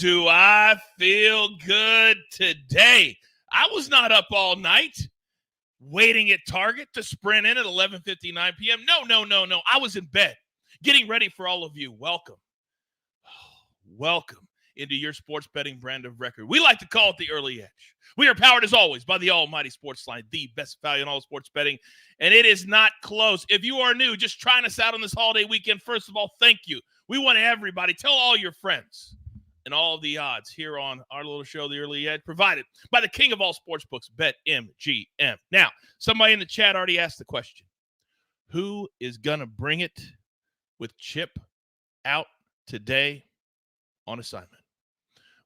do I feel good today. I was not up all night waiting at Target to sprint in at 11:59 p.m. No. I was in bed getting ready for all of you. Welcome into your sports betting brand of record. We like to call it the early edge. We are powered, as always, by the almighty SportsLine, the best value in all sports betting, and it is not close. If you are new, just trying us out on this holiday weekend, first of all, thank you. We want everybody, tell all your friends, and all of the odds here on our little show, The Early Edge, provided by the king of all sportsbooks, BetMGM. Now, somebody in the chat already asked the question, who is going to bring it with Chip out today on assignment?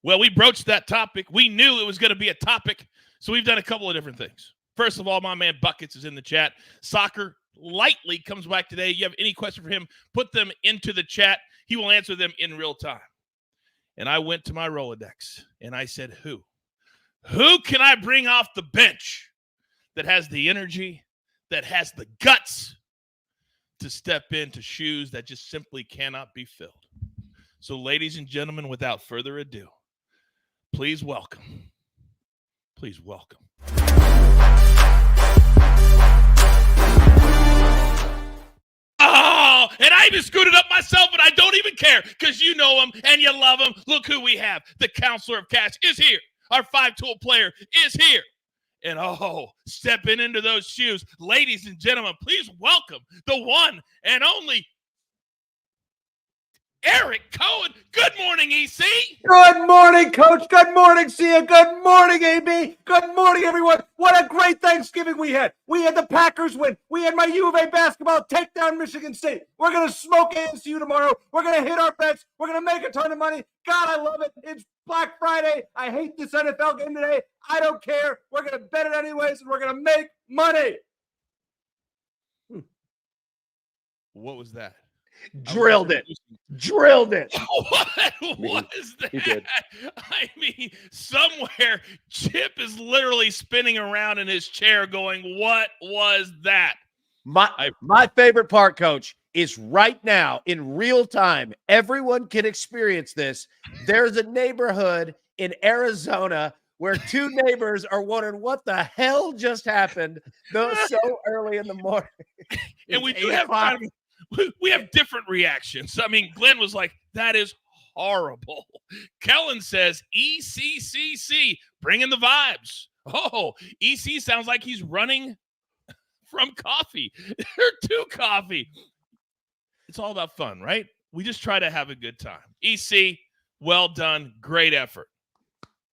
Well, we broached that topic. We knew it was going to be a topic, so we've done a couple of different things. First of all, my man Buckets is in the chat. Soccer Lightly comes back today. You have any question for him, put them into the chat. He will answer them in real time. And I went to my Rolodex, and I said, who? Who can I bring off the bench that has the energy, that has the guts to step into shoes that just simply cannot be filled? So, ladies and gentlemen, without further ado, please welcome. Oh, and I even screwed up myself, but I don't even care because you know him and you love him. Look who we have. The counselor of cash is here. Our five-tool player is here. And, stepping into those shoes, ladies and gentlemen, please welcome the one and only Eric Cohen. Good morning, EC. Good morning, Coach. Good morning, Sia. Good morning, AB. Good morning, everyone. What a great Thanksgiving we had. We had the Packers win. We had my U of A basketball take down Michigan State. We're going to smoke ASU tomorrow. We're going to hit our bets. We're going to make a ton of money. God, I love it. It's Black Friday. I hate this NFL game today. I don't care. We're going to bet it anyways, and we're going to make money. What was that? Drilled it. What was that? He did. I mean, somewhere Chip is literally spinning around in his chair going, what was that? My favorite part, Coach, is right now in real time. Everyone can experience this. There's a neighborhood in Arizona where two neighbors are wondering what the hell just happened so early in the morning. And we do have we have different reactions. I mean, Glenn was like, that is horrible. Kellen says, ECCC, bringing the vibes. Oh, EC sounds like he's running from coffee or to coffee. It's all about fun, right? We just try to have a good time. EC, well done. Great effort.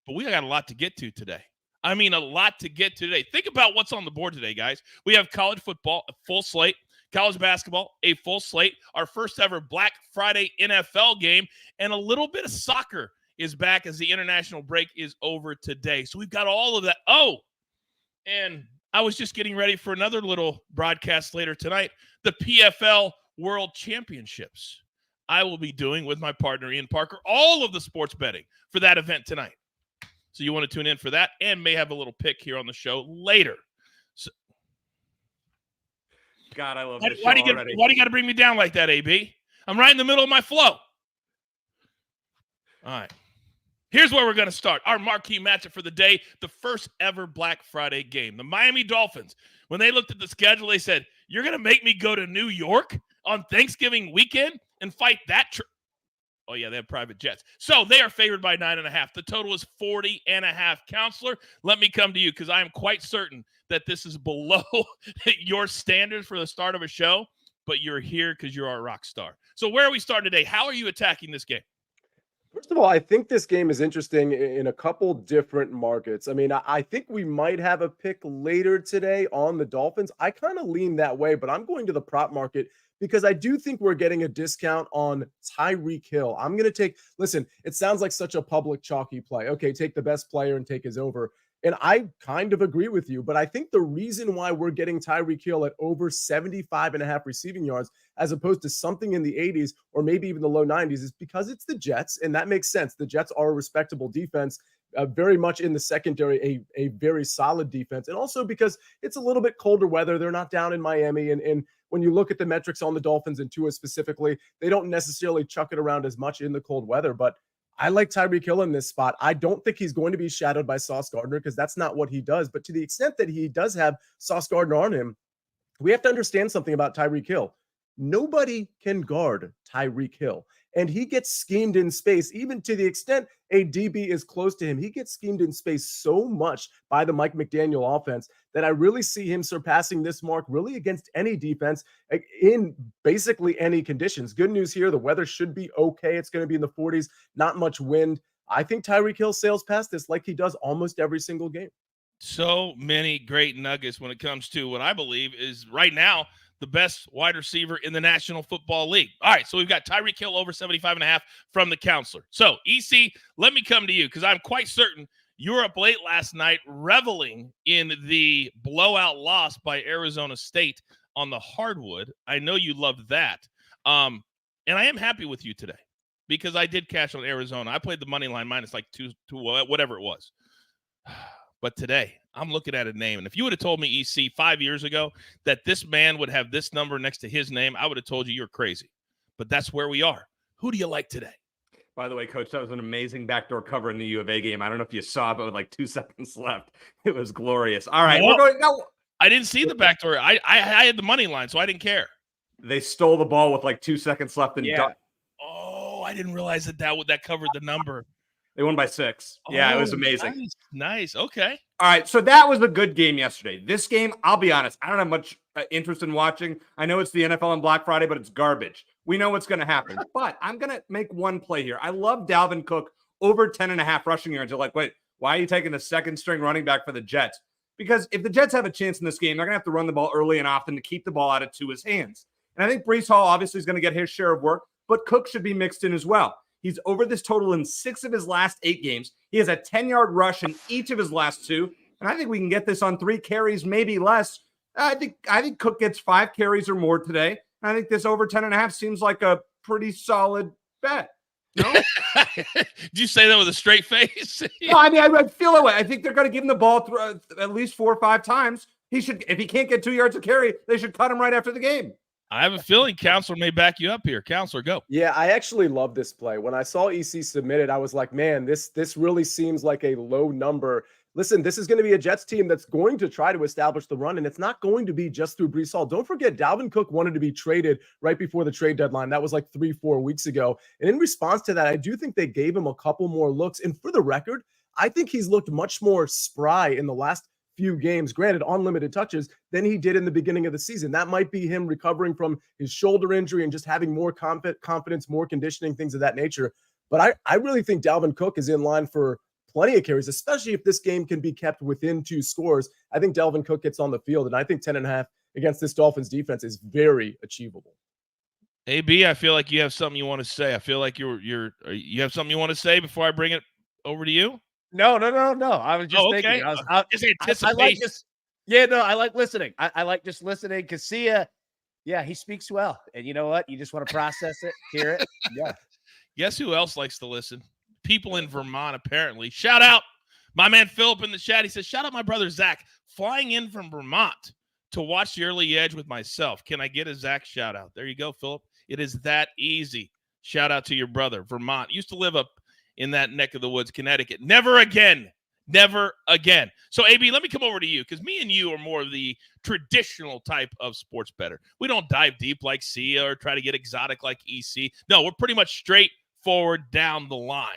But we got a lot to get to today. I mean, a lot to get to today. Think about what's on the board today, guys. We have college football, a full slate. College basketball, a full slate. Our first ever Black Friday NFL game. And a little bit of soccer is back as the international break is over today. So we've got all of that. Oh, and I was just getting ready for another little broadcast later tonight. The PFL World Championships. I will be doing with my partner, Ian Parker, all of the sports betting for that event tonight. So you want to tune in for that and may have a little pick here on the show later. God, I love this show already. Why do you got to bring me down like that, AB? I'm right in the middle of my flow. All right. Here's where we're going to start. Our marquee matchup for the day, the first ever Black Friday game. The Miami Dolphins, when they looked at the schedule, they said, you're going to make me go to New York on Thanksgiving weekend and fight that trip. Oh, yeah, they have private jets. So they are favored by 9.5. The total is 40.5. Counselor, let me come to you because I am quite certain that this is below your standards for the start of a show, but you're here because you're our rock star. So where are we starting today? How are you attacking this game? First of all, I think this game is interesting in a couple different markets. I mean, I think we might have a pick later today on the Dolphins. I kind of lean that way, but I'm going to the prop market because I do think we're getting a discount on Tyreek Hill. I'm going to take, listen, it sounds like such a public chalky play. Okay, take the best player and take his over. And I kind of agree with you, but I think the reason why we're getting Tyreek Hill at over 75.5 receiving yards, as opposed to something in the 80s or maybe even the low 90s, is because it's the Jets, and that makes sense. The Jets are a respectable defense, very much in the secondary, a very solid defense, and also because it's a little bit colder weather. They're not down in Miami, and when you look at the metrics on the Dolphins and Tua specifically, they don't necessarily chuck it around as much in the cold weather, but I like Tyreek Hill in this spot. I don't think he's going to be shadowed by Sauce Gardner because that's not what he does. But to the extent that he does have Sauce Gardner on him, we have to understand something about Tyreek Hill. Nobody can guard Tyreek Hill. And he gets schemed in space, even to the extent a DB is close to him. He gets schemed in space so much by the Mike McDaniel offense that I really see him surpassing this mark really against any defense in basically any conditions. Good news here. The weather should be okay. It's going to be in the 40s, not much wind. I think Tyreek Hill sails past this like he does almost every single game. So many great nuggets when it comes to what I believe is right now the best wide receiver in the National Football League. All right, so we've got Tyreek Hill over 75.5 from the counselor. So, EC, let me come to you because I'm quite certain you were up late last night reveling in the blowout loss by Arizona State on the hardwood. I know you loved that. And I am happy with you today because I did cash on Arizona. I played the money line minus like two, whatever it was. But today, I'm looking at a name. And if you would have told me, EC, 5 years ago that this man would have this number next to his name, I would have told you you're crazy. But that's where we are. Who do you like today? By the way, Coach, that was an amazing backdoor cover in the U of A game. I don't know if you saw, but with like 2 seconds left, it was glorious. All right, we're going now. I didn't see the backdoor. I had the money line, so I didn't care. They stole the ball with like 2 seconds left. And Oh, I didn't realize that covered the number. They won by 6. Yeah, it was amazing. Nice. Okay. All right, so that was a good game yesterday. This game, I'll be honest, I don't have much interest in watching. I know it's the NFL on Black Friday, but it's garbage. We know what's going to happen. But I'm going to make one play here. I love Dalvin Cook over 10.5 rushing yards. You're like, wait, why are you taking the second string running back for the Jets? Because if the Jets have a chance in this game, they're going to have to run the ball early and often to keep the ball out of Tua's hands. And I think Breece Hall obviously is going to get his share of work, but Cook should be mixed in as well. He's over this total in 6 of his last 8 games. He has a 10-yard rush in each of his last 2. And I think we can get this on 3 carries, maybe less. I think Cook gets 5 carries or more today. I think this over 10.5 seems like a pretty solid bet. No? Did you say that with a straight face? No, I mean, I feel that way. I think they're going to give him the ball at least 4 or 5 times. He should, if he can't get 2 yards of carry, they should cut him right after the game. I have a feeling Counselor may back you up here. Counselor, go. Yeah, I actually love this play. When I saw EC submitted, I was like, man, this really seems like a low number. Listen, this is going to be a Jets team that's going to try to establish the run, and it's not going to be just through Breece Hall. Don't forget, Dalvin Cook wanted to be traded right before the trade deadline. That was like 3-4 weeks ago. And in response to that, I do think they gave him a couple more looks. And for the record, I think he's looked much more spry in the last few games, granted on limited touches, than he did in the beginning of the season. That might be him recovering from his shoulder injury and just having more confidence, more conditioning, things of that nature. But I really think Dalvin Cook is in line for plenty of carries, especially if this game can be kept within 2 scores. I think Dalvin Cook gets on the field, and I think 10.5 against this Dolphins defense is very achievable. AB, I feel like you have something you want to say. I feel like you have something you want to say before I bring it over to you. No. I was just thinking. I like this. Yeah, no, I like listening. I like just listening. Casilla, yeah, he speaks well. And you know what? You just want to process it, hear it. Yeah. Guess who else likes to listen? People in Vermont, apparently. Shout out my man Philip in the chat. He says, shout out my brother Zach, flying in from Vermont to watch the early edge with myself. Can I get a Zach shout out? There you go, Philip. It is that easy. Shout out to your brother, Vermont. Used to live up in that neck of the woods, Connecticut. Never again. Never again. So, AB, let me come over to you because me and you are more of the traditional type of sports bettor. We don't dive deep like Sia or try to get exotic like EC. No, we're pretty much straightforward down the line.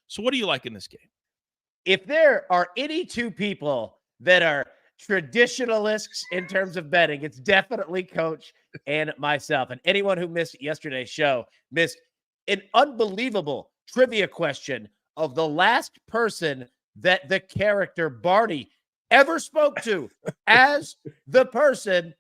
So what do you like in this game? If there are any 2 people that are traditionalists in terms of betting, it's definitely Coach and myself. And anyone who missed yesterday's show missed an unbelievable trivia question of the last person that the character Barney ever spoke to as the person.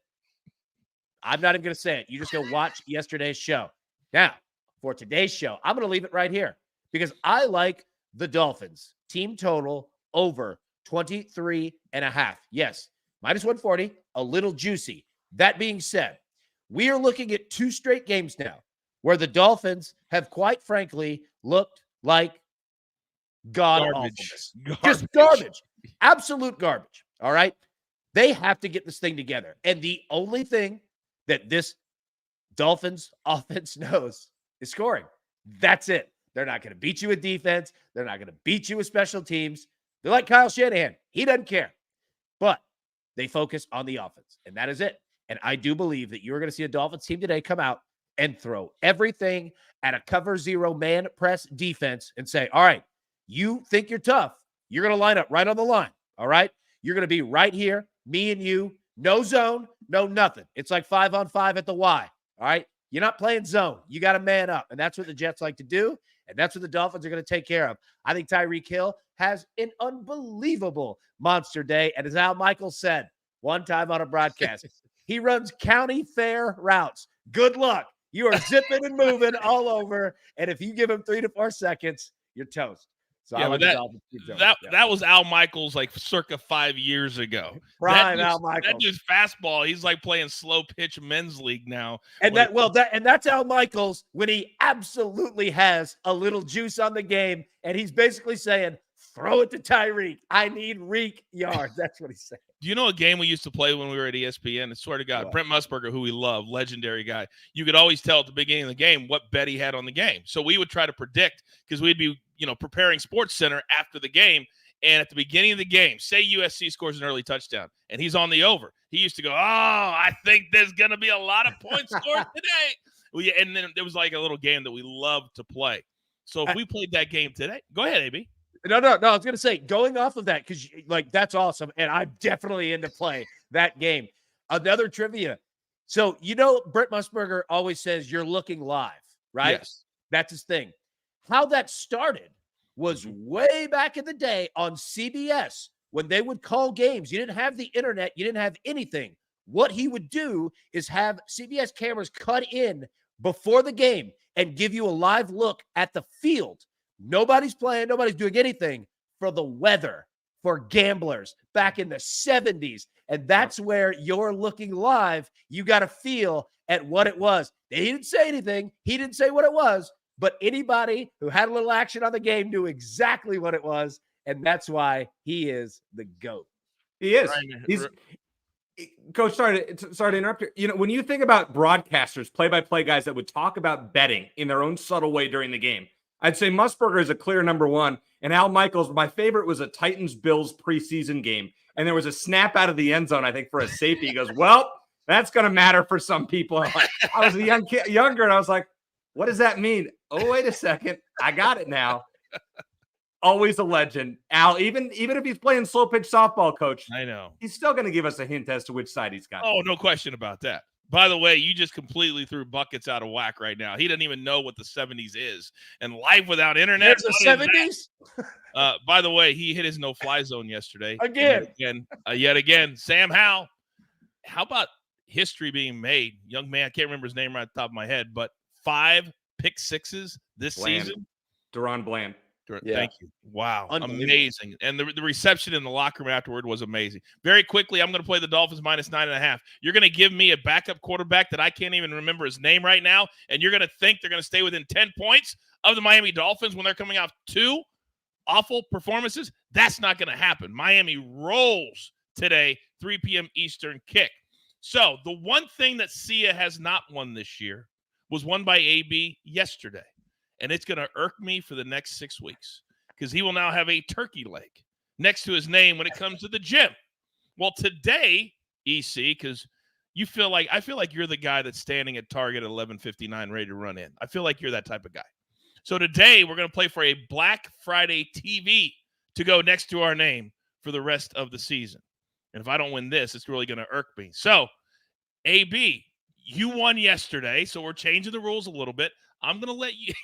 I'm not even going to say it. You just go watch yesterday's show. Now, for today's show, I'm going to leave it right here because I like the Dolphins team total over 23.5. Yes, minus 140, a little juicy. That being said, we are looking at 2 straight games now where the Dolphins have quite frankly looked like garbage. Just garbage. Absolute garbage. All right. They have to get this thing together. And the only thing that this Dolphins offense knows is scoring. That's it. They're not going to beat you with defense. They're not going to beat you with special teams. They're like Kyle Shanahan. He doesn't care. But they focus on the offense, and that is it. And I do believe that you're going to see a Dolphins team today come out and throw everything at a cover zero man press defense and say, all right, you think you're tough. You're going to line up right on the line. All right. You're going to be right here, me and you, no zone, no nothing. It's like 5-on-5 at the Y. All right. You're not playing zone. You got to man up. And that's what the Jets like to do. And that's what the Dolphins are going to take care of. I think Tyreek Hill has an unbelievable monster day. And as Al Michaels said one time on a broadcast, he runs county fair routes. Good luck. You are zipping and moving all over. And if you give him 3 to 4 seconds, you're toast. So yeah, like that was Al Michaels like circa 5 years ago. Prime Al Michaels. That dude's fastball. He's like playing slow pitch men's league now. And that's Al Michaels when he absolutely has a little juice on the game, and he's basically saying, throw it to Tyreek. I need Reek yards. That's what he's saying. Do you know a game we used to play when we were at ESPN? I swear to God, What? Brent Musburger, who we love, legendary guy. You could always tell at the beginning of the game what bet he had on the game. So we would try to predict because we'd be, preparing Sports Center after the game. And at the beginning of the game, say USC scores an early touchdown and he's on the over. He used to go, I think there's going to be a lot of points scored today. And then there was like a little game that we loved to play. So if we played that game today, go ahead, AB. No. I was going to say, going off of that, because that's awesome. And I'm definitely into play that game. Another trivia. So, Brent Musburger always says you're looking live, right? Yes. That's his thing. How that started was way back in the day on CBS when they would call games. You didn't have the internet. You didn't have anything. What he would do is have CBS cameras cut in before the game and give you a live look at the field. Nobody's playing. Nobody's doing anything for the weather, for gamblers back in the 70s. And that's where you're looking live. You got to feel at what it was. He didn't say anything. He didn't say what it was. But anybody who had a little action on the game knew exactly what it was. And that's why he is the GOAT. He is. He's Coach, sorry to interrupt you. When you think about broadcasters, play-by-play guys that would talk about betting in their own subtle way during the game, I'd say Musburger is a clear number one. And Al Michaels, my favorite was a Titans-Bills preseason game. And there was a snap out of the end zone, I think, for a safety. He goes, well, that's going to matter for some people. I was a younger, and I was like, what does that mean? Oh, wait a second. I got it now. Always a legend. Al, even if he's playing slow pitch softball, Coach, I know. He's still going to give us a hint as to which side he's got. Oh, no question about that. By the way, you just completely threw buckets out of whack right now. He doesn't even know what the 70s is. And life without internet. There's the 70s? By the way, he hit his no-fly zone yesterday. Yet again. Sam Howell. How about history being made? Young man, I can't remember his name right at the top of my head, but 5 pick sixes this season. Deron Bland. Yeah. Thank you. Wow. Amazing. And the reception in the locker room afterward was amazing. Very quickly, I'm going to play the Dolphins minus 9.5. You're going to give me a backup quarterback that I can't even remember his name right now, and you're going to think they're going to stay within 10 points of the Miami Dolphins when they're coming off 2 awful performances? That's not going to happen. Miami rolls today, 3 p.m. Eastern kick. So the one thing that Sia has not won this year was won by AB yesterday. And it's going to irk me for the next 6 weeks because he will now have a turkey leg next to his name when it comes to the gym. Well, today, EC, because I feel like you're the guy that's standing at Target at 11:59 ready to run in. I feel like you're that type of guy. So today we're going to play for a Black Friday TV to go next to our name for the rest of the season. And if I don't win this, it's really going to irk me. So, AB, you won yesterday, so we're changing the rules a little bit. I'm going to let you –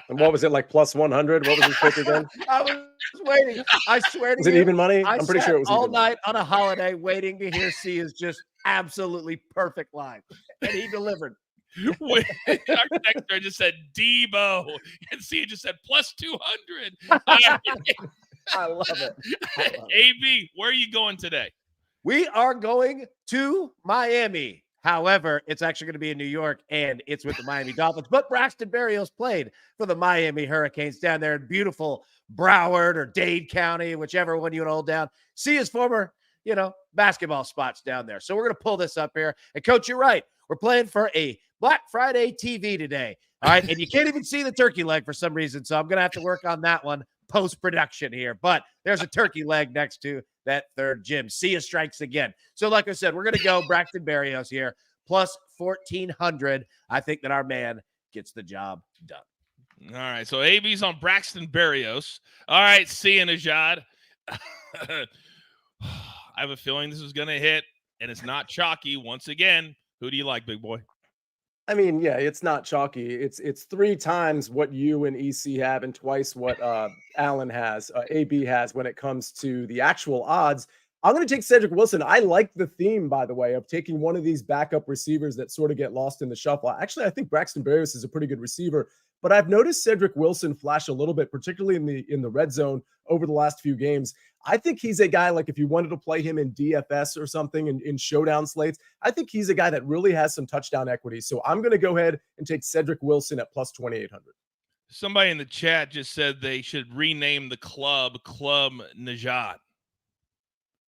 And what was it, like plus 100? What was his pick again? I was waiting. I swear to you. Was it even money? I'm pretty sure it was all even night on a holiday waiting to hear Sia's just absolutely perfect line. And he delivered. Our texter just said Debo, and Sia just said plus 200. I love it. AB, where are you going today? We are going to Miami. However, it's actually going to be in New York, and it's with the Miami Dolphins. But Braxton Berrios played for the Miami Hurricanes down there in beautiful Broward or Dade County, whichever one you want to hold down. See his former, basketball spots down there. So we're going to pull this up here. And, Coach, you're right. We're playing for a Black Friday TV today. All right. And you can't even see the turkey leg for some reason. So I'm going to have to work on that one post-production here. But there's a turkey leg next to that third gym. Sia strikes again. So like I said, we're going to go Braxton Berrios here, plus 1,400. I think that our man gets the job done. All right. So AB's on Braxton Berrios. All right. Sia Nejad. I have a feeling this is going to hit, and it's not chalky. Once again, who do you like, big boy? I mean, yeah, it's not chalky. It's 3 times what you and EC have and twice what Allan has, AB has when it comes to the actual odds. I'm going to take Cedric Wilson. I like the theme, by the way, of taking one of these backup receivers that sort of get lost in the shuffle. Actually, I think Braxton Berrios is a pretty good receiver, but I've noticed Cedric Wilson flash a little bit, particularly in the red zone over the last few games. I think he's a guy, like if you wanted to play him in DFS or something in showdown slates, I think he's a guy that really has some touchdown equity. So I'm going to go ahead and take Cedric Wilson at plus 2,800. Somebody in the chat just said they should rename the Club Nejad.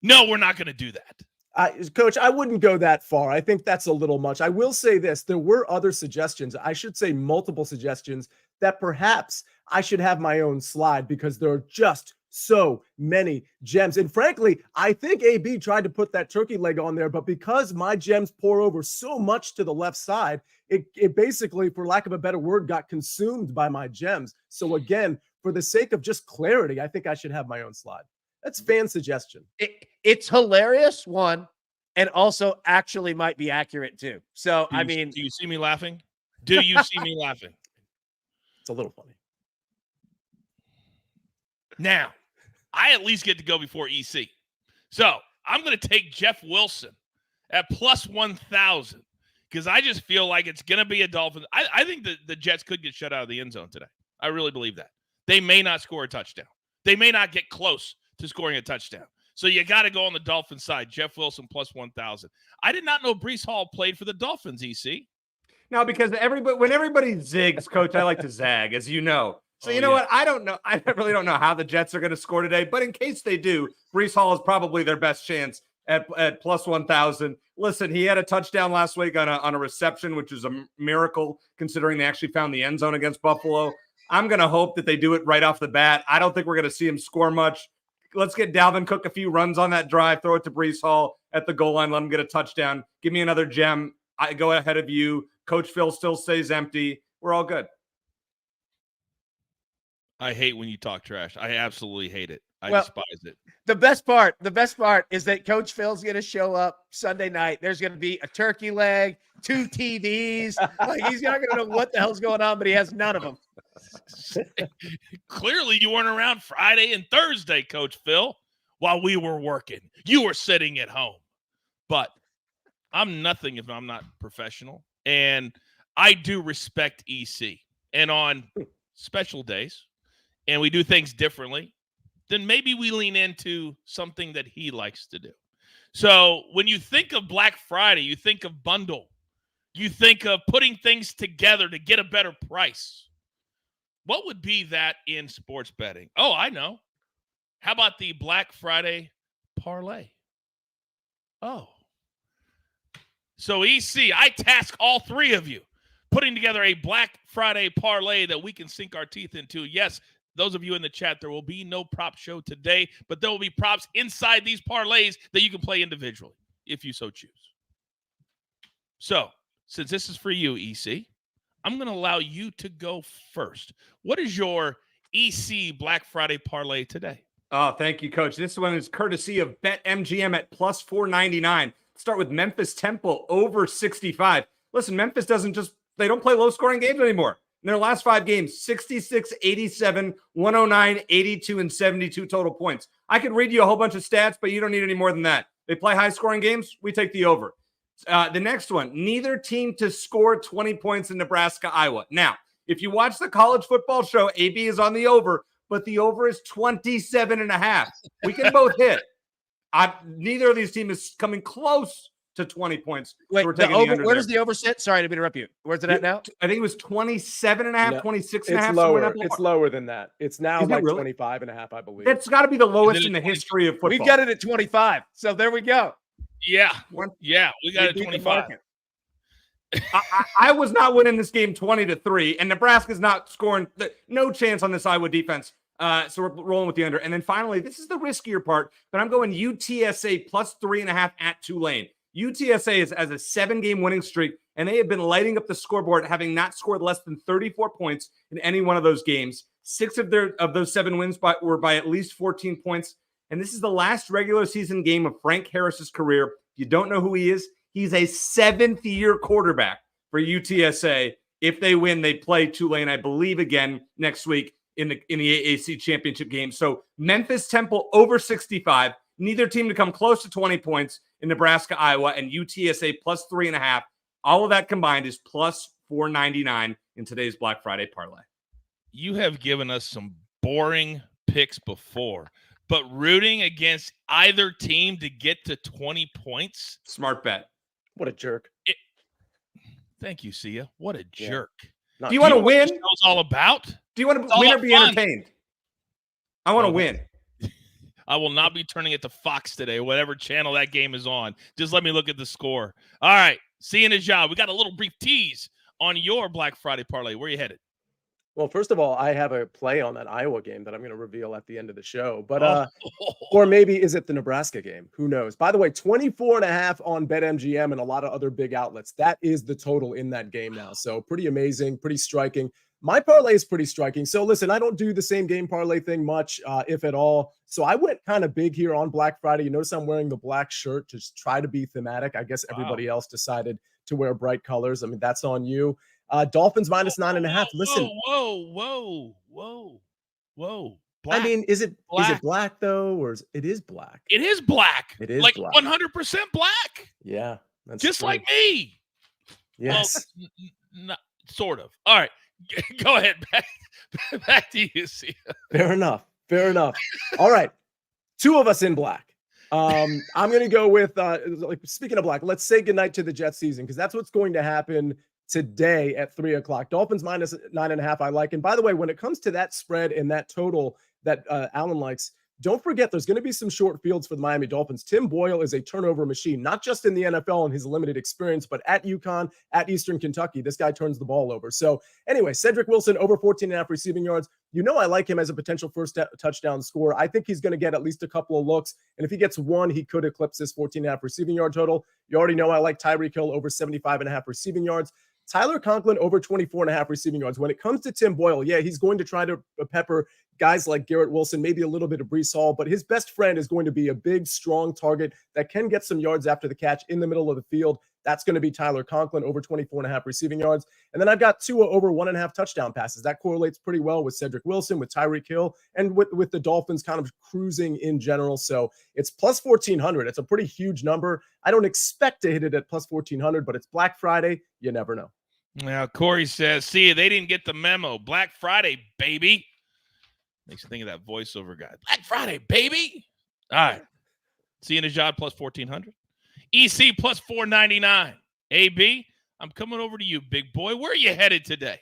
No, we're not going to do that. Coach, I wouldn't go that far. I think that's a little much. I will say this. There were other suggestions. I should say multiple suggestions that perhaps I should have my own slide because there are just so many gems. And frankly, I think AB tried to put that turkey leg on there, but because my gems pour over so much to the left side, it basically, for lack of a better word, got consumed by my gems. So again, for the sake of just clarity, I think I should have my own slide. That's fan suggestion. It's hilarious, one, and also actually might be accurate too. So, Do you see me laughing? Do you see me laughing? It's a little funny. Now, I at least get to go before EC. So I'm going to take Jeff Wilson at plus 1,000 because I just feel like it's going to be a Dolphins. I think the Jets could get shut out of the end zone today. I really believe that. They may not score a touchdown. They may not get close to scoring a touchdown. So you got to go on the Dolphins side. Jeff Wilson plus 1,000. I did not know Breece Hall played for the Dolphins, EC. No, because when everybody zigs, Coach, I like to zag, as you know. So you know what? I don't know. I really don't know how the Jets are going to score today. But in case they do, Breece Hall is probably their best chance at plus 1,000. Listen, he had a touchdown last week on a reception, which is a miracle considering they actually found the end zone against Buffalo. I'm going to hope that they do it right off the bat. I don't think we're going to see him score much. Let's get Dalvin Cook a few runs on that drive, throw it to Breece Hall at the goal line, let him get a touchdown. Give me another gem. I go ahead of you. Coach Phil still stays empty. We're all good. I hate when you talk trash. I absolutely hate it. I despise it. The best part is that Coach Phil's going to show up Sunday night. There's going to be a turkey leg, 2 TVs. Like he's not going to know what the hell's going on, but he has none of them. Clearly, you weren't around Friday and Thursday, Coach Phil, while we were working. You were sitting at home. But I'm nothing if I'm not professional. And I do respect EC. And on special days, and we do things differently, then maybe we lean into something that he likes to do. So when you think of Black Friday, you think of bundle. You think of putting things together to get a better price. What would be that in sports betting? Oh, I know. How about the Black Friday parlay? Oh. So EC, I task all 3 of you putting together a Black Friday parlay that we can sink our teeth into. Yes, those of you in the chat, there will be no prop show today, but there will be props inside these parlays that you can play individually if you so choose. So, since this is for you, EC, I'm going to allow you to go first. What is your EC Black Friday parlay today? Oh, thank you, Coach. This one is courtesy of BetMGM at plus 499. Start with Memphis Temple over 65. Listen, Memphis they don't play low-scoring games anymore. In their last 5 games, 66, 87, 109, 82, and 72 total points. I could read you a whole bunch of stats, but you don't need any more than that. They play high-scoring games. We take the over. The next one, neither team to score 20 points in Nebraska, Iowa. Now, if you watch the college football show, AB is on the over, but the over is 27.5. We can both hit. Neither of these teams is coming close to 20 points. Wait, so we're taking over, where does the over sit? Sorry to interrupt you. Where's it at now? I think it was 27.5, 26.5. It's lower. It's lower than that. It's now like really? 25.5, I believe. It's got to be the lowest in the history of football. We've got it at 25. So there we go. Yeah. We got it at 25. I was not winning this game 20-3, and Nebraska's not scoring. No chance on this Iowa defense. So we're rolling with the under. And then finally, this is the riskier part, but I'm going UTSA plus 3.5 at Tulane. UTSA is as a 7-game winning streak, and they have been lighting up the scoreboard, having not scored less than 34 points in any one of those games. 6 of those 7 wins were by at least 14 points. And this is the last regular season game of Frank Harris's career. If you don't know who he is, he's a 7th-year quarterback for UTSA. If they win, they play Tulane, I believe, again next week in the AAC championship game. So Memphis Temple over 65. Neither team to come close to 20 points in Nebraska, Iowa, and UTSA plus 3.5. All of that combined is plus 499 in today's Black Friday parlay. You have given us some boring picks before, but rooting against either team to get to 20 points. Smart bet. What a jerk. Thank you, Sia. What a jerk. Do you want to win? What it's all about? Do you want to win or be entertained? I want to win. I will not be turning it to Fox today, whatever channel that game is on. Just let me look at the score. All right. See you in a job. We got a little brief tease on your Black Friday parlay. Where are you headed? Well, first of all, I have a play on that Iowa game that I'm going to reveal at the end of the show. But or maybe is it the Nebraska game? Who knows? By the way, 24.5 on BetMGM and a lot of other big outlets. That is the total in that game now. So pretty amazing, pretty striking. My parlay is pretty striking. So listen, I don't do the same game parlay thing much, if at all. So I went kind of big here on Black Friday. You notice I'm wearing the black shirt to just try to be thematic. I guess everybody else decided to wear bright colors. I mean, that's on you. Dolphins minus 9.5. Listen. Whoa. Black. I mean, is it black though, or it is black? It is black. It is like black. 100% black. Yeah, that's just true. like me. Yes, well, sort of. All right, go ahead. Back to you, Sia. Fair enough. All right, 2 of us in black. I'm going to go with speaking of black. Let's say goodnight to the Jets season because that's what's going to happen today at 3:00. Dolphins minus 9.5. I like. And by the way, when it comes to that spread and that total that Allan likes, don't forget there's going to be some short fields for the Miami Dolphins. Tim Boyle is a turnover machine, not just in the NFL and his limited experience, but at UConn, at Eastern Kentucky. This guy turns the ball over. So anyway, Cedric Wilson over 14.5 receiving yards. You know I like him as a potential first touchdown scorer. I think he's going to get at least a couple of looks. And if he gets one, he could eclipse this 14.5 receiving yard total. You already know I like Tyreek Hill over 75.5 receiving yards. Tyler Conklin over 24.5 receiving yards. When it comes to Tim Boyle, yeah, he's going to try to pepper guys like Garrett Wilson, maybe a little bit of Breece Hall, but his best friend is going to be a big, strong target that can get some yards after the catch in the middle of the field. That's going to be Tyler Conklin over 24.5 receiving yards. And then I've got Tua over 1.5 touchdown passes. That correlates pretty well with Cedric Wilson, with Tyreek Hill, and with the Dolphins kind of cruising in general. So it's plus 1,400. It's a pretty huge number. I don't expect to hit it at plus 1,400, but it's Black Friday. You never know. Now, Corey says, see, they didn't get the memo. Black Friday, baby. Makes you think of that voiceover guy. Black Friday, baby. All right. See you Nejad plus 1,400. EC plus 499. AB, I'm coming over to you, big boy. Where are you headed today?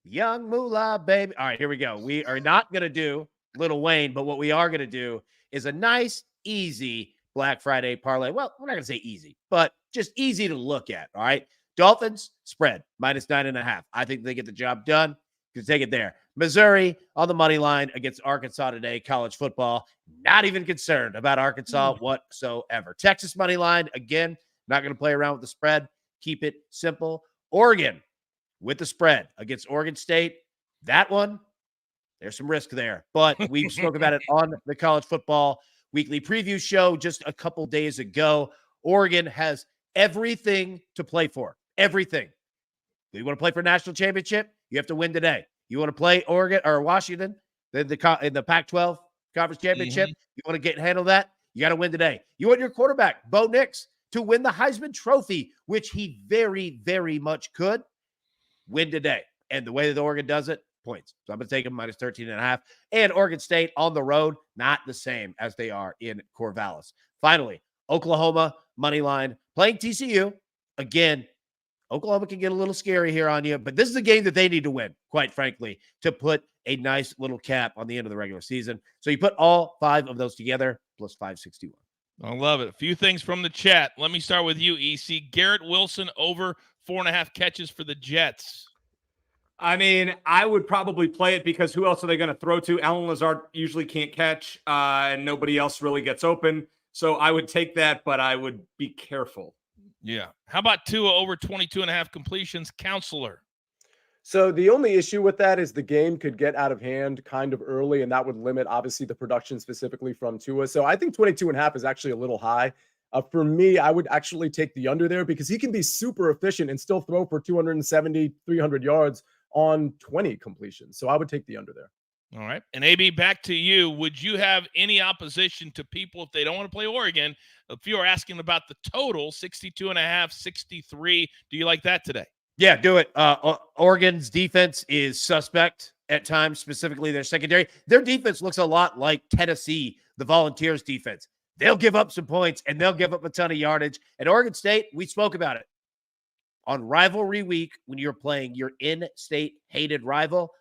Young Moolah, baby. All right, here we go. We are not going to do Lil Wayne, but what we are going to do is a nice, easy Black Friday parlay. Well, we're not going to say easy, but just easy to look at, all right? Dolphins, spread, minus 9.5. I think they get the job done. You can take it there. Missouri on the money line against Arkansas today, college football. Not even concerned about Arkansas whatsoever. Texas money line, again, not going to play around with the spread. Keep it simple. Oregon with the spread against Oregon State. That one, there's some risk there. But we spoke about it on the college football weekly preview show just a couple days ago. Oregon has everything to play for. Everything. You want to play for a national championship? You have to win today. You want to play Oregon or Washington in the Pac-12 conference championship? You want to handle that? You got to win today. You want your quarterback, Bo Nix, to win the Heisman Trophy, which he very, very much could win today. And the way that Oregon does it, points. So I'm going to take them minus 13.5. And Oregon State on the road, not the same as they are in Corvallis. Finally, Oklahoma money line playing TCU. Again, Oklahoma can get a little scary here on you, but this is a game that they need to win, quite frankly, to put a nice little cap on the end of the regular season. So you put all 5 of those together, plus 561. I love it. A few things from the chat. Let me start with you, EC. Garrett Wilson over 4.5 catches for the Jets. I mean, I would probably play it because who else are they going to throw to? Alan Lazard usually can't catch, and nobody else really gets open. So I would take that, but I would be careful. Yeah. How about Tua over 22.5 completions? Counselor. So the only issue with that is the game could get out of hand kind of early, and that would limit, obviously, the production specifically from Tua. So I think 22.5 is actually a little high. For me, I would actually take the under there because he can be super efficient and still throw for 270, 300 yards on 20 completions. So I would take the under there. All right. And AB, back to you. Would you have any opposition to people if they don't want to play Oregon? If you are asking about the total, 62.5, 63, do you like that today? Yeah, do it. Oregon's defense is suspect at times, specifically their secondary. Their defense looks a lot like Tennessee, the Volunteers defense. They'll give up some points, and they'll give up a ton of yardage. At Oregon State, we spoke about it. On rivalry week, when you're playing your in-state hated rival,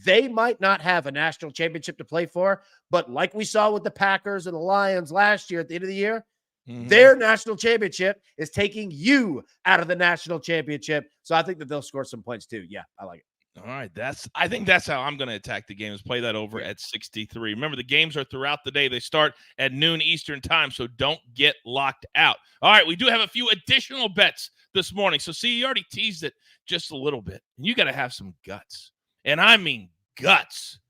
they might not have a national championship to play for, but like we saw with the Packers and the Lions last year at the end of the year, their national championship is taking you out of the national championship. So I think that they'll score some points too. Yeah, I like it. All right. I think that's how I'm going to attack the game, is play that over at 63. Remember, the games are throughout the day. They start at noon Eastern time, so don't get locked out. All right, we do have a few additional bets this morning. So, see, you already teased it just a little bit. You got to have some guts, and I mean guts,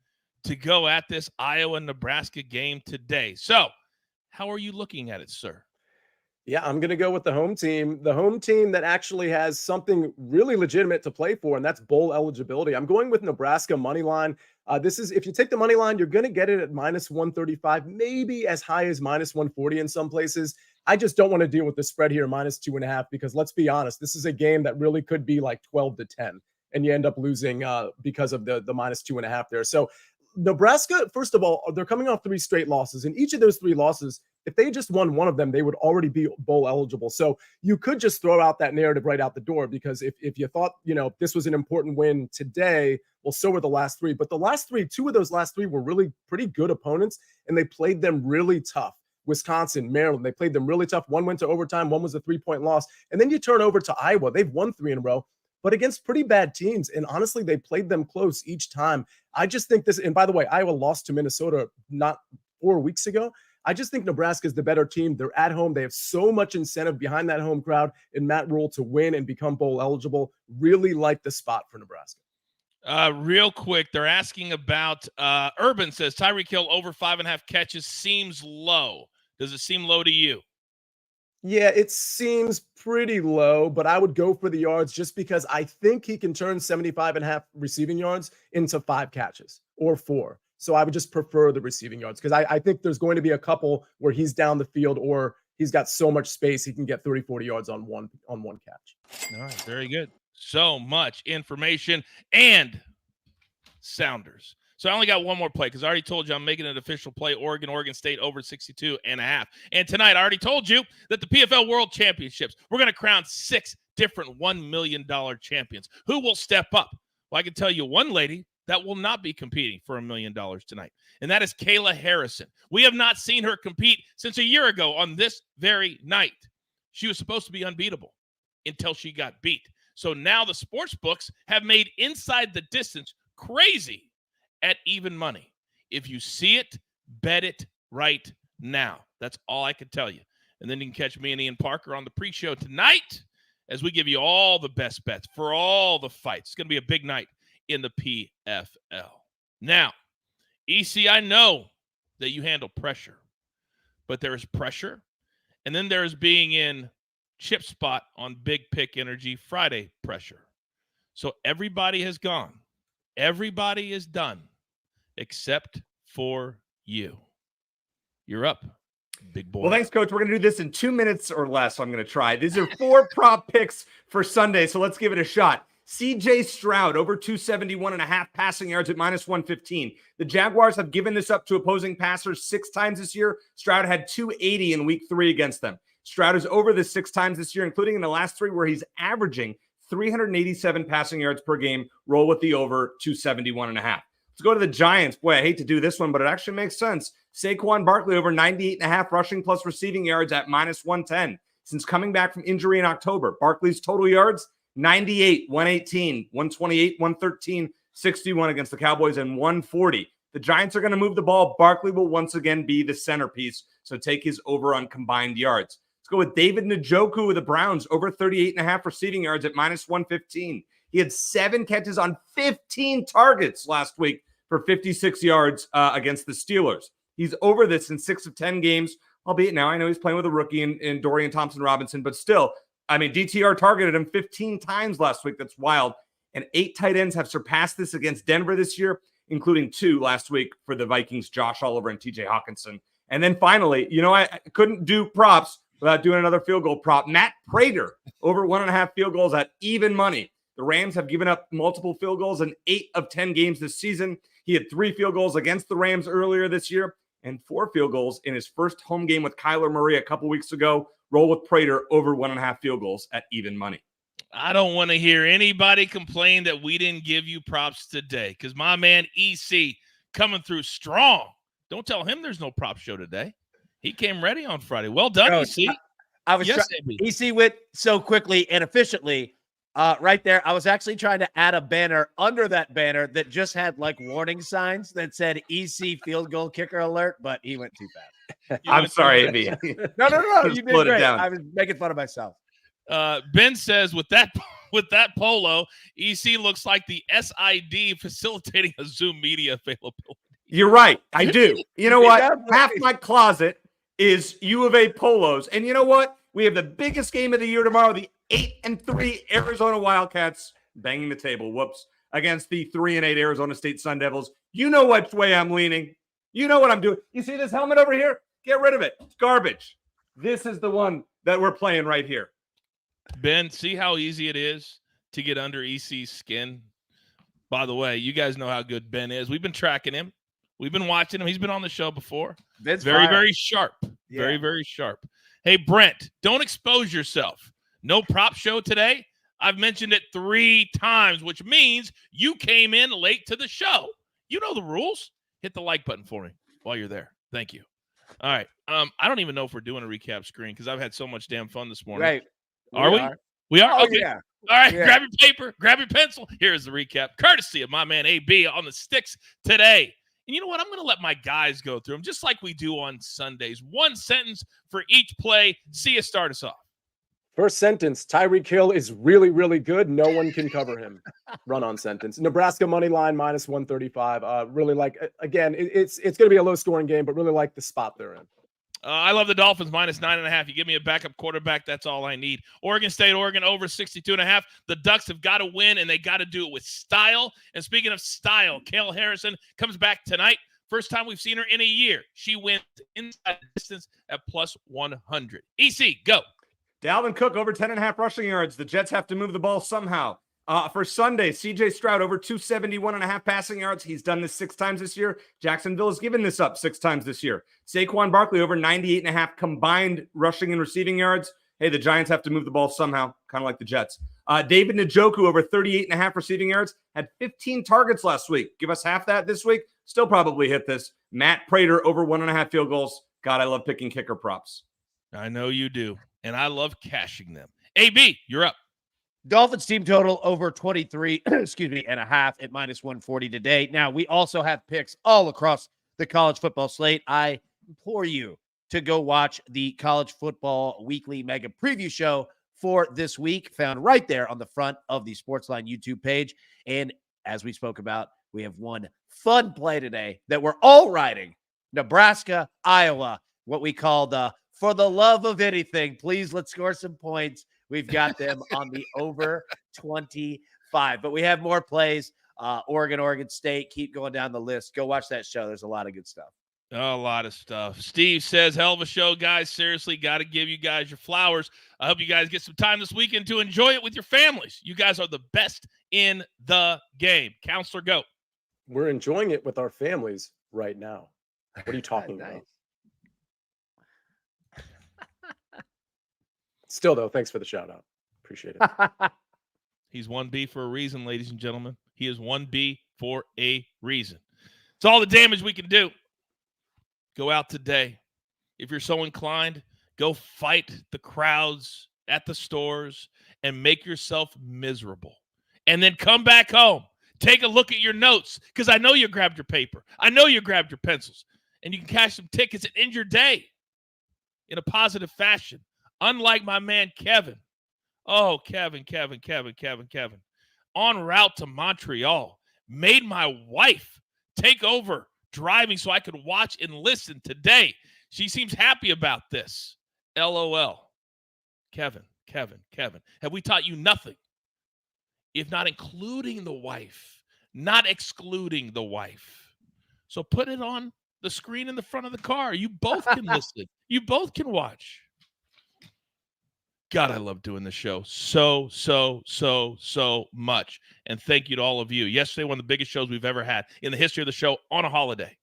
to go at this Iowa-Nebraska game today. So, how are you looking at it, sir? Yeah, I'm going to go with the home team that actually has something really legitimate to play for, and that's bowl eligibility. I'm going with Nebraska money line. This is, if you take the money line, you're going to get it at minus 135, maybe as high as minus 140 in some places. I just don't want to deal with the spread here, minus 2.5, because let's be honest, this is a game that really could be like 12-10, and you end up losing because of the minus 2.5 there. So Nebraska, first of all, they're coming off 3 straight losses, and each of those 3 losses, if they just won one of them, they would already be bowl eligible. So you could just throw out that narrative right out the door, because if you thought, this was an important win today, well, so were the last 3. But the last 3, 2 of those last 3 were really pretty good opponents, and they played them really tough. Wisconsin, Maryland, they played them really tough. One went to overtime, one was a 3-point loss. And then you turn over to Iowa. They've won 3 in a row, but against pretty bad teams. And honestly, they played them close each time. I just think this, and by the way, Iowa lost to Minnesota not 4 weeks ago. I just think Nebraska is the better team. They're at home. They have so much incentive behind that home crowd and Matt Rule to win and become bowl eligible. Really like the spot for Nebraska. Real quick, they're asking about Urban says Tyreek Hill over 5.5 catches seems low. Does it seem low to you? Yeah, it seems pretty low, but I would go for the yards just because I think he can turn 75.5 receiving yards into 5 catches or 4. So I would just prefer the receiving yards, because I think there's going to be a couple where he's down the field or he's got so much space he can get 30, 40 yards on one catch. All right, very good. So much information and sounders. So I only got one more play, because I already told you I'm making an official play, Oregon State over 62.5. And tonight I already told you that the PFL World Championships, we're going to crown 6 different $1 million champions. Who will step up? Well, I can tell you one lady that will not be competing for $1 million tonight, and that is Kayla Harrison. We have not seen her compete since a year ago on this very night. She was supposed to be unbeatable until she got beat. So now the sports books have made Inside the Distance crazy at even money. If you see it, bet it right now. That's all I can tell you. And then you can catch me and Ian Parker on the pre-show tonight as we give you all the best bets for all the fights. It's going to be a big night in the PFL. Now, EC, I know that you handle pressure, but there is pressure, and then there is being in chip spot on Big Pick Energy Friday pressure. So everybody has gone. Everybody is done except for you. You're up, big boy. Well, thanks, Coach. We're going to do this in 2 minutes or less, so I'm going to try. These are 4 prop picks for Sunday, so let's give it a shot. C.J. Stroud, over 271.5 passing yards at minus 115. The Jaguars have given this up to opposing passers 6 times this year. Stroud had 280 in week 3 against them. Stroud is over this 6 times this year, including in the last 3 where he's averaging 387 passing yards per game. Roll with the over 271.5. Let's go to the Giants. Boy, I hate to do this one, but it actually makes sense. Saquon Barkley over 98.5 rushing plus receiving yards at -110. Since coming back from injury in October, Barkley's total yards, 98, 118, 128, 113, 61 against the Cowboys, and 140. The Giants are going to move the ball. Barkley will once again be the centerpiece, so take his over on combined yards. Let's go with David Njoku with the Browns, over 38.5 receiving yards at -115. He had 7 catches on 15 targets last week for 56 yards against the Steelers. He's over this in 6 of 10 games, albeit now I know he's playing with a rookie in Dorian Thompson-Robinson, but still, I mean, DTR targeted him 15 times last week. That's wild. And 8 tight ends have surpassed this against Denver this year, including 2 last week for the Vikings, Josh Oliver and TJ Hawkinson. And then finally, I couldn't do props without doing another field goal prop. Matt Prater, over 1.5 field goals at even money. The Rams have given up multiple field goals in 8 of 10 games this season. He had 3 field goals against the Rams earlier this year and 4 field goals in his first home game with Kyler Murray a couple weeks ago. Roll with Prater over 1.5 field goals at even money. I don't want to hear anybody complain that we didn't give you props today because my man EC coming through strong. Don't tell him there's no prop show today. He came ready on Friday. Well done, EC. I was EC went so quickly and efficiently right there. I was actually trying to add a banner under that banner that just had like warning signs that said EC field goal kicker alert, but he went too fast. I'm sorry, AB. No. You did great. I was making fun of myself. Ben says with that polo, EC looks like the SID facilitating a Zoom media availability. You're right. I do. You know what? Half my closet is U of A polos. And you know what? We have the biggest game of the year tomorrow, the 8-3 Arizona Wildcats banging the table. Whoops. Against the 3-8 Arizona State Sun Devils. You know which way I'm leaning. You know what I'm doing. You see this helmet over here? Get rid of it. It's garbage. This is the one that we're playing right here. Ben, see how easy it is to get under EC's skin? By the way, you guys know how good Ben is. We've been tracking him. We've been watching him. He's been on the show before. Ben's very sharp. Yeah. Very sharp. Hey, Brent, don't expose yourself. No prop show today. I've mentioned it 3 times, which means you came in late to the show. You know the rules. Hit the like button for me while you're there. Thank you. All right. I don't even know if we're doing a recap screen because I've had so much damn fun this morning. Right. Are we? We are? Oh, okay. yeah. All right. Yeah. Grab your paper. Grab your pencil. Here's the recap, courtesy of my man AB on the sticks today. And you know what? I'm going to let my guys go through them just like we do on Sundays. 1 sentence for each play. See you start us off. First sentence, Tyreek Hill is really, really good. No one can cover him. Run-on sentence. Nebraska money line -135. Really like, again, it's going to be a low-scoring game, but really like the spot they're in. I love the Dolphins -9.5. You give me a backup quarterback, that's all I need. Oregon State, Oregon over 62.5. The Ducks have got to win, and they got to do it with style. And speaking of style, Kale Harrison comes back tonight. First time we've seen her in a year. She wins inside distance at +100. EC, go. Dalvin Cook over 10.5 rushing yards. The Jets have to move the ball somehow. For Sunday, CJ Stroud over 271.5 passing yards. He's done this 6 times this year. Jacksonville has given this up 6 times this year. Saquon Barkley over 98.5 combined rushing and receiving yards. Hey, the Giants have to move the ball somehow, kind of like the Jets. David Njoku over 38.5 receiving yards. Had 15 targets last week. Give us half that this week. Still probably hit this. Matt Prater over 1.5 field goals. God, I love picking kicker props. I know you do, and I love cashing them. AB, you're up. Dolphins team total over 23, and a half at -140 today. Now, we also have picks all across the college football slate. I implore you to go watch the College Football Weekly Mega Preview Show for this week, found right there on the front of the SportsLine YouTube page. And as we spoke about, we have one fun play today that we're all riding. Nebraska, Iowa, what we call the for the love of anything, please let's score some points. We've got them on the over 25. But we have more plays. Oregon State, keep going down the list. Go watch that show. There's a lot of good stuff. A lot of stuff. Steve says, hell of a show, guys. Seriously, got to give you guys your flowers. I hope you guys get some time this weekend to enjoy it with your families. You guys are the best in the game. Counselor, go. We're enjoying it with our families right now. What are you talking about? Still, though, thanks for the shout out. Appreciate it. He's 1B for a reason, ladies and gentlemen. He is 1B for a reason. It's all the damage we can do. Go out today. If you're so inclined, go fight the crowds at the stores and make yourself miserable. And then come back home. Take a look at your notes, because I know you grabbed your paper. I know you grabbed your pencils. And you can cash some tickets and end your day in a positive fashion. Unlike my man Kevin. Oh, Kevin. En route to Montreal. Made my wife take over driving so I could watch and listen today. She seems happy about this. LOL. Kevin. Have we taught you nothing? If not including the wife, not excluding the wife. So put it on the screen in the front of the car. You both can listen. You both can watch. God, I love doing this show so much. And thank you to all of you. Yesterday, one of the biggest shows we've ever had in the history of the show on a holiday.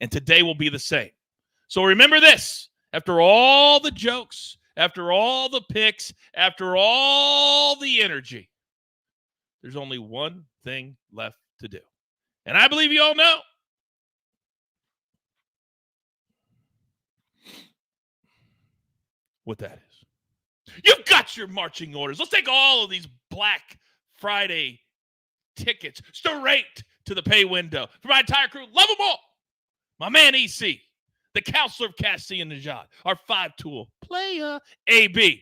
And today will be the same. So remember this. After all the jokes, after all the picks, after all the energy, there's only one thing left to do. And I believe you all know. What that is. You've got your marching orders. Let's take all of these Black Friday tickets straight to the pay window. For my entire crew, love them all. My man EC, the counselor of Cassie and Nejad, our 5-tool player AB.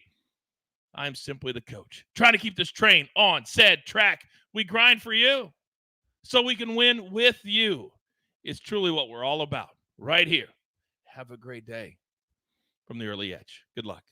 I'm simply the coach, trying to keep this train on said track. We grind for you so we can win with you. It's truly what we're all about right here. Have a great day from the early edge. Good luck.